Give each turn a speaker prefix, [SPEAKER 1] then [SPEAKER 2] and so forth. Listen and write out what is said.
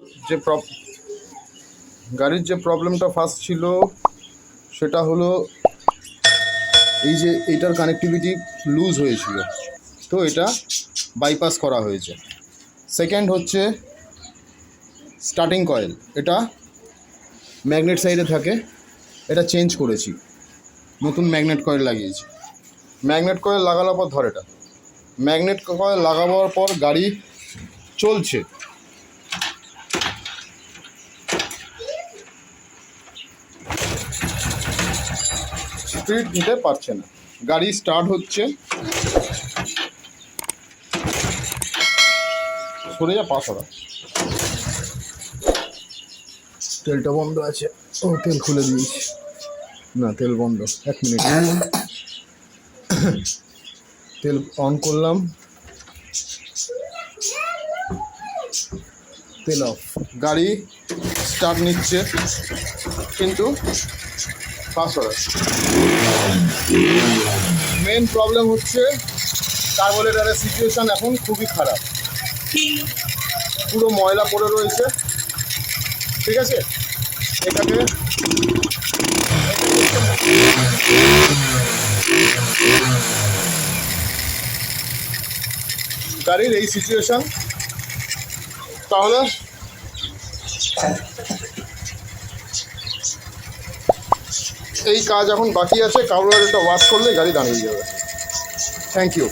[SPEAKER 1] যে গাড়ির যে প্রবলেমটা ফার্স্ট ছিল সেটা হলো এই যে এটার কানেক্টিভিটি লুজ হয়েছিল, তো এটা বাইপাস করা হয়েছে। সেকেন্ড হচ্ছে স্টার্টিং কয়েল, এটা ম্যাগনেট সাইডে থাকে, এটা চেঞ্জ করেছি, নতুন ম্যাগনেট কয়েল লাগিয়েছি। ম্যাগনেট কয়েল লাগানোর পর ধর, এটা ম্যাগনেট কয়েল লাগাবার পর গাড়ি চলছে, স্পিড নিতে পারছে না, গাড়ি স্টার্ট হচ্ছে, সরে যা পাশরা, তেলটা বন্ধ আছে, ও তেল খুলে দিয়েছি, না তেল বন্ধ, 1 মিনিট, তেল অন করলাম, তেল অফ, গাড়ি স্টার্ট নিচ্ছে কিন্তু পাশরা। মেন প্রবলেম হচ্ছে কার্বোরেটরের সিচুয়েশান এখন খুবই খারাপ, পুরো ময়লা পড়ে রয়েছে, ঠিক আছে। এটাকে গাড়ির এই সিচুয়েশান, তাহলে এই কাজ এখন বাকি আছে, কার্বোরেটরটা ওয়াশ করলে গাড়ি দাঁড়িয়ে যাবে। Thank you.